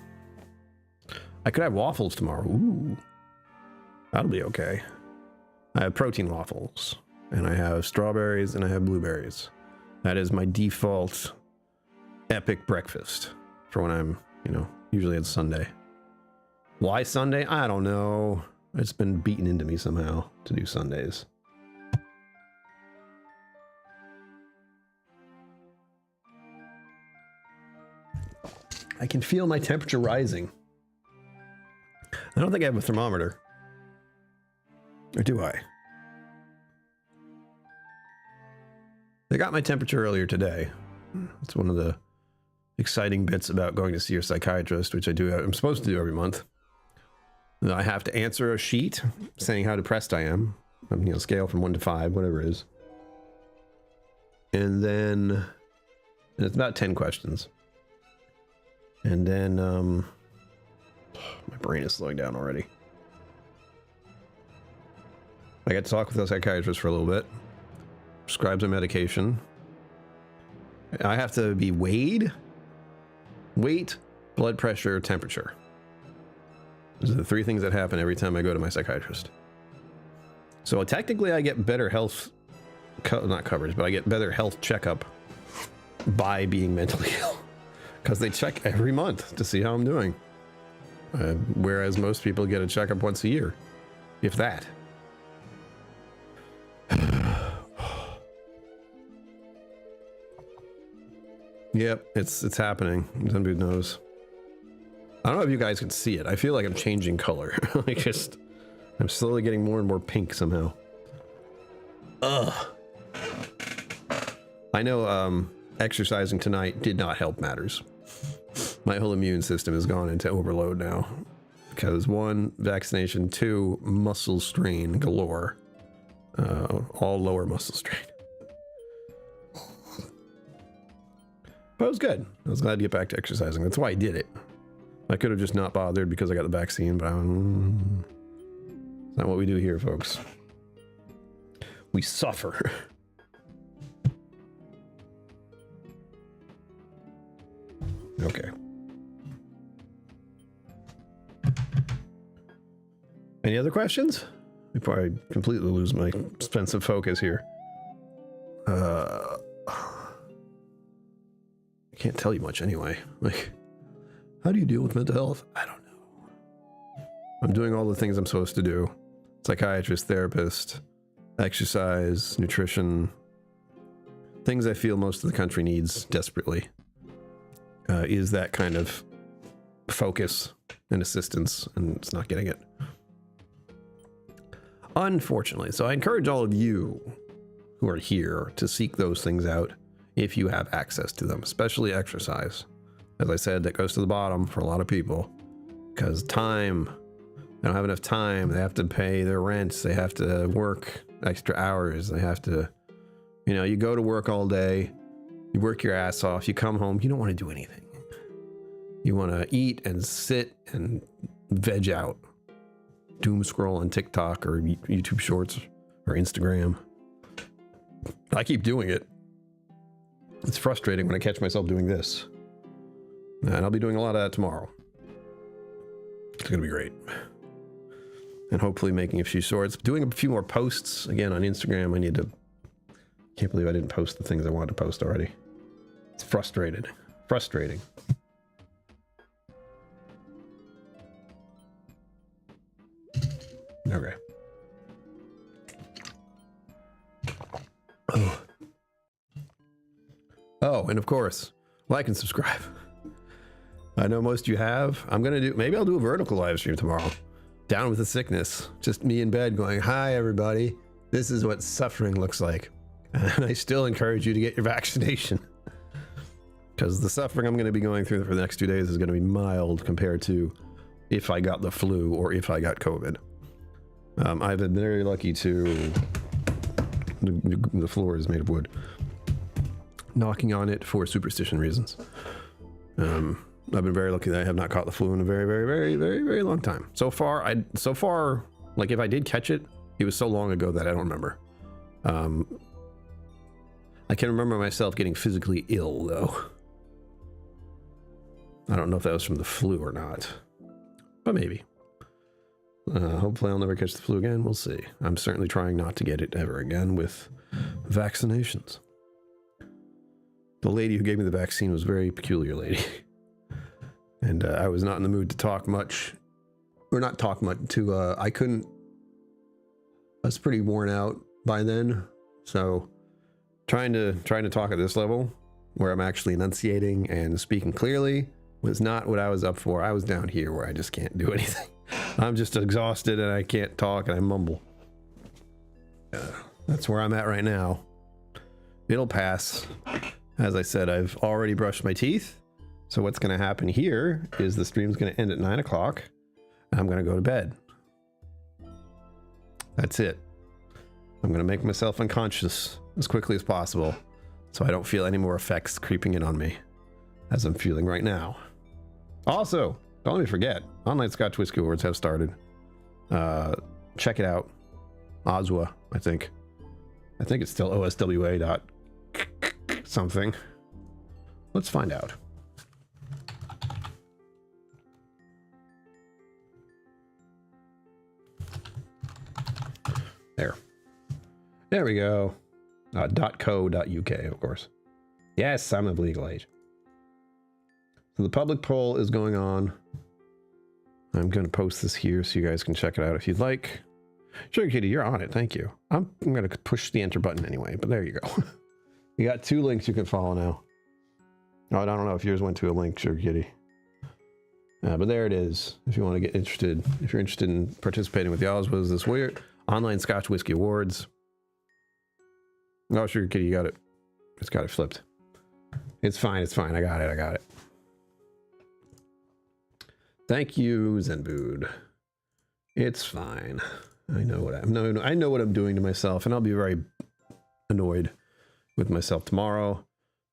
I could have waffles tomorrow. Ooh. That'll be okay. I have protein waffles. And I have strawberries and I have blueberries. That is my default epic breakfast for when I'm, you know, usually it's Sunday. Why Sunday? I don't know. It's been beaten into me somehow to do Sundays. I can feel my temperature rising. I don't think I have a thermometer. Or do I? I got my temperature earlier today. It's one of the exciting bits about going to see your psychiatrist, which I'm supposed to do every month. I have to answer a sheet saying how depressed I am. You know, scale from 1 to 5, whatever it is. And then it's about 10 questions. And then my brain is slowing down already. I got to talk with the psychiatrist for a little bit. Prescribes a medication. I have to be weighed. Weight, blood pressure, temperature. Those are the 3 things that happen every time I go to my psychiatrist. So technically I get better health, not coverage, but I get better health checkup by being mentally ill. Because they check every month to see how I'm doing. Whereas most people get a checkup once a year. If that. Yep, it's happening. Somebody knows. I don't know if you guys can see it. I feel like I'm changing color. I'm slowly getting more and more pink somehow. Ugh. I know exercising tonight did not help matters. My whole immune system has gone into overload now. Because 1, vaccination, 2, muscle strain galore. All lower muscle strain. But it was good. I was glad to get back to exercising. That's why I did it. I could have just not bothered because I got the vaccine, but it's not what we do here, folks. We suffer. Okay. Any other questions? Before I completely lose my sense of focus here. I can't tell you much anyway. Like, how do you deal with mental health? I don't know. I'm doing all the things I'm supposed to do. Psychiatrist, therapist, exercise, nutrition. Things I feel most of the country needs desperately. Is that kind of focus and assistance, and it's not getting it. Unfortunately. So I encourage all of you who are here to seek those things out if you have access to them, especially exercise. As I said, that goes to the bottom for a lot of people because time, they don't have enough time. They have to pay their rents. They have to work extra hours. They have to, you know, you go to work all day, you work your ass off, you come home, you don't want to do anything. You want to eat and sit and veg out. Doom scroll on TikTok or YouTube Shorts or Instagram. I keep doing it. It's frustrating when I catch myself doing this. And I'll be doing a lot of that tomorrow. It's going to be great. And hopefully making a few shorts. Doing a few more posts. Again, on Instagram, I need to... Can't believe I didn't post the things I wanted to post already. It's frustrating. Okay. Oh, and of course, like and subscribe. I know most of you have. Maybe I'll do a vertical live stream tomorrow. Down with the sickness. Just me in bed going, hi everybody. This is what suffering looks like. And I still encourage you to get your vaccination. Because the suffering I'm going to be going through for the next 2 days is going to be mild compared to if I got the flu or if I got COVID. I've been very lucky to... The floor is made of wood. Knocking on it for superstition reasons. I've been very lucky that I have not caught the flu in a very, very, very, very, very long time. So far, like if I did catch it, it was so long ago that I don't remember. I can remember myself getting physically ill, though. I don't know if that was from the flu or not, but maybe. Hopefully I'll never catch the flu again. We'll see. I'm certainly trying not to get it ever again with vaccinations. The lady who gave me the vaccine was a very peculiar lady. And I was not in the mood to talk much. Or not talk much, I couldn't... I was pretty worn out by then. So trying to talk at this level, where I'm actually enunciating and speaking clearly, was not what I was up for. I was down here where I just can't do anything. I'm just exhausted and I can't talk and I mumble. That's where I'm at right now. It'll pass. As I said, I've already brushed my teeth. So what's going to happen here is the stream's going to end at 9 o'clock. I'm going to go to bed. That's it. I'm going to make myself unconscious as quickly as possible so I don't feel any more effects creeping in on me as I'm feeling right now. Also, don't let me forget, online Scotch Whiskey Awards have started. Check it out. Oswa, I think. I think it's still OSWA dot something. Let's find out. There we go. .co.uk, of course. Yes, I'm of legal age. So the public poll is going on. I'm going to post this here so you guys can check it out if you'd like. Sugar Kitty, you're on it. Thank you. I'm going to push the enter button anyway, but there you go. You got 2 links you can follow now. Oh, I don't know if yours went to a link, Sugar Kitty. But there it is. If you want to get interested, if you're interested in participating with the Oswas this weird online Scotch Whiskey Awards. Oh, Sugar Kitty, you got it. It's got it flipped. It's fine. It's fine. I got it. I got it. Thank you, Zenbood. It's fine. I know what I know what I'm doing to myself, and I'll be very annoyed with myself tomorrow.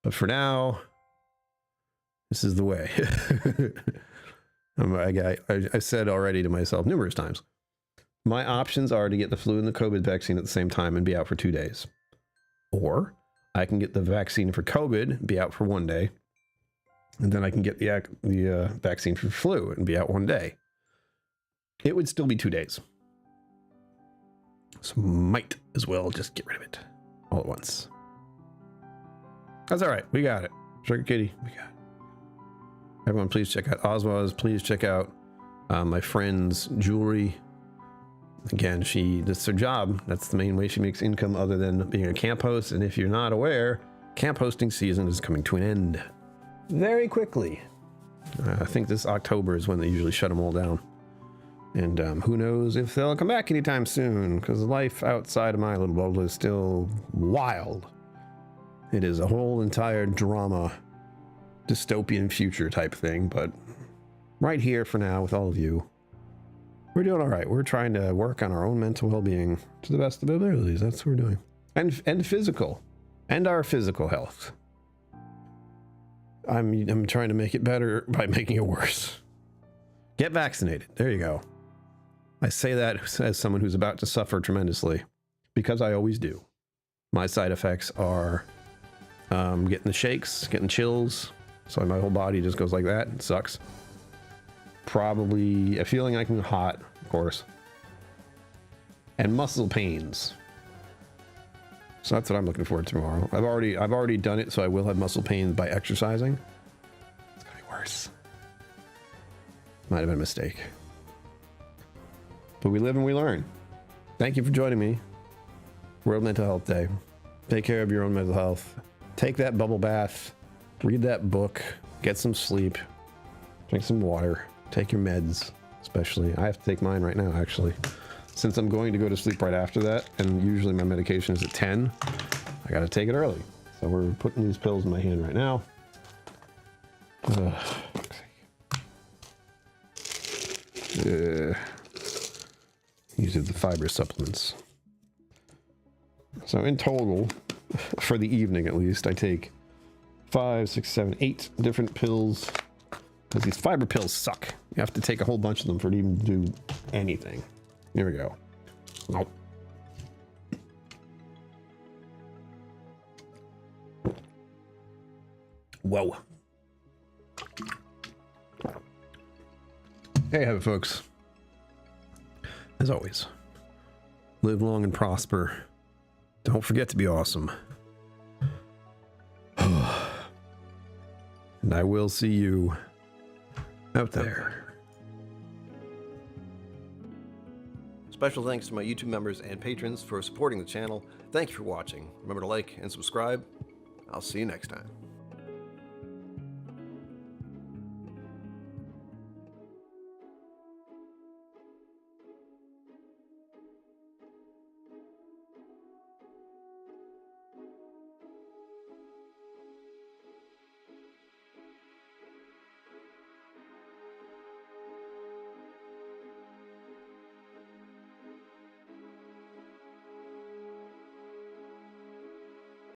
But for now, this is the way. I said already to myself numerous times, my options are to get the flu and the COVID vaccine at the same time and be out for 2 days. Or I can get the vaccine for COVID, be out for 1 day, and then I can get the vaccine for flu and be out 1 day. It would still be 2 days. So might as well just get rid of it all at once. That's all right. We got it. Sugar Kitty, we got it. Everyone, please check out Oswaz. Please check out my friend's jewelry. Again, that's her job. That's the main way she makes income other than being a camp host. And if you're not aware, camp hosting season is coming to an end very quickly. I think this October is when they usually shut them all down. And who knows if they'll come back anytime soon, because life outside of my little bubble is still wild. It is a whole entire drama, dystopian future type thing, but right here for now with all of you, we're doing all right. We're trying to work on our own mental well-being to the best of our abilities. That's what we're doing. And physical. And our physical health. I'm trying to make it better by making it worse. Get vaccinated. There you go. I say that as someone who's about to suffer tremendously, because I always do. My side effects are getting the shakes, getting chills. So my whole body just goes like that. It sucks. Probably a feeling like I'm hot, of course, and muscle pains. So that's what I'm looking forward to tomorrow. I've already done it, so I will have muscle pains by exercising. It's gonna be worse. Might have been a mistake, but we live and we learn. Thank you for joining me. World Mental Health Day. Take care of your own mental health. Take that bubble bath. Read that book. Get some sleep. Drink some water. Take your meds, especially. I have to take mine right now, actually. Since I'm going to go to sleep right after that, and usually my medication is at 10, I gotta take it early. So we're putting these pills in my hand right now. These are the fiber supplements. So in total, for the evening at least, I take 5, 6, 7, 8 different pills. Because these fiber pills suck. You have to take a whole bunch of them for it to even do anything. Here we go. Nope. Whoa. There you have it, folks. As always, live long and prosper. Don't forget to be awesome. And I will see you out there. Special thanks to my YouTube members and patrons for supporting the channel. Thank you for watching. Remember to like and subscribe. I'll see you next time.